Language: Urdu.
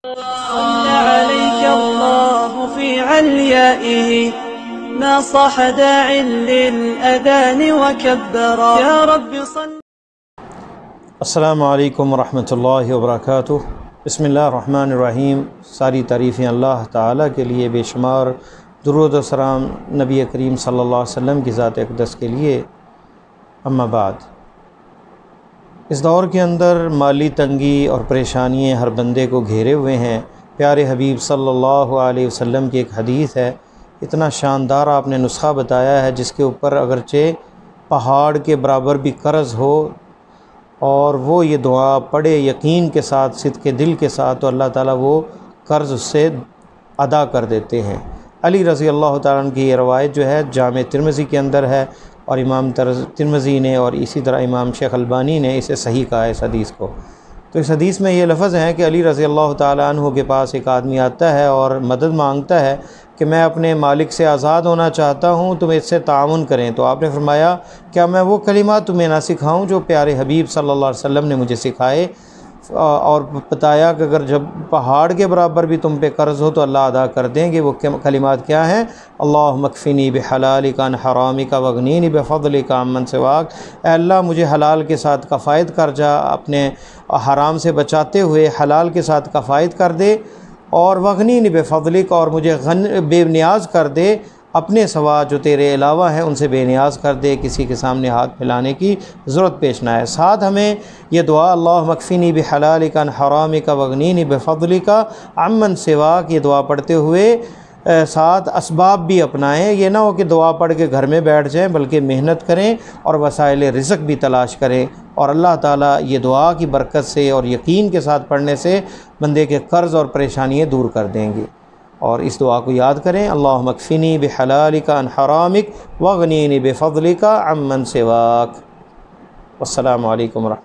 صلى عليك الله في عليائه ما صاح داع للأذان وكبرا يا رب صل. السلام علیکم ورحمۃ اللہ وبرکاتہ۔ بسم اللہ الرحمن الرحیم۔ ساری تعریفیں اللہ تعالیٰ کے لیے، بے شمار درود و سلام نبی کریم صلی اللہ علیہ وسلم کی ذات اقدس کے لیے۔ اما بعد، اس دور کے اندر مالی تنگی اور پریشانیاں ہر بندے کو گھیرے ہوئے ہیں۔ پیارے حبیب صلی اللہ علیہ وسلم کی ایک حدیث ہے، اتنا شاندار آپ نے نسخہ بتایا ہے جس کے اوپر اگرچہ پہاڑ کے برابر بھی قرض ہو اور وہ یہ دعا پڑھے یقین کے ساتھ، صدق دل کے ساتھ، تو اللہ تعالیٰ وہ قرض اس سے ادا کر دیتے ہیں۔ علی رضی اللہ تعالیٰ عنہ کی یہ روایت جو ہے جامع ترمذی کے اندر ہے، اور امام ترمذی نے اور اسی طرح امام شیخ البانی نے اسے صحیح کہا ہے اس حدیث کو۔ تو اس حدیث میں یہ لفظ ہیں کہ علی رضی اللہ تعالیٰ عنہ کے پاس ایک آدمی آتا ہے اور مدد مانگتا ہے کہ میں اپنے مالک سے آزاد ہونا چاہتا ہوں، تم اس سے تعاون کریں۔ تو آپ نے فرمایا، کیا میں وہ کلمات تمہیں نہ سکھاؤں جو پیارے حبیب صلی اللہ علیہ وسلم نے مجھے سکھائے، اور بتایا کہ اگر جب پہاڑ کے برابر بھی تم پہ قرض ہو تو اللہ ادا کر دیں گے۔ وہ کلمات کیا ہیں؟ اللہم اکفنی بحلالک عن حرامک واغنینی بفضلک عمن سواک۔ اے اللہ مجھے حلال کے ساتھ کفایت کر جا، اپنے حرام سے بچاتے ہوئے حلال کے ساتھ کفایت کر دے، اور واغنینی بفضلک، اور مجھے بے نیاز کر دے، اپنے سوا جو تیرے علاوہ ہیں ان سے بے نیاز کر دے، کسی کے سامنے ہاتھ پھیلانے کی ضرورت پیش نہ ہے۔ ساتھ ہمیں یہ دعا اللہم اکفنی بحلالک عن حرامک واغنینی بفضلک عمن سواک، یہ دعا پڑھتے ہوئے ساتھ اسباب بھی اپنائیں۔ یہ نہ ہو کہ دعا پڑھ کے گھر میں بیٹھ جائیں، بلکہ محنت کریں اور وسائل رزق بھی تلاش کریں، اور اللہ تعالیٰ یہ دعا کی برکت سے اور یقین کے ساتھ پڑھنے سے بندے کے قرض اور پریشانیاں دور کر دیں گے۔ اور اس دعا کو یاد کریں، اللہم اکفنی بحلالک عن حرامک واغنینی بفضلک عمن سواک۔ والسلام علیکم ورحمۃ اللہ۔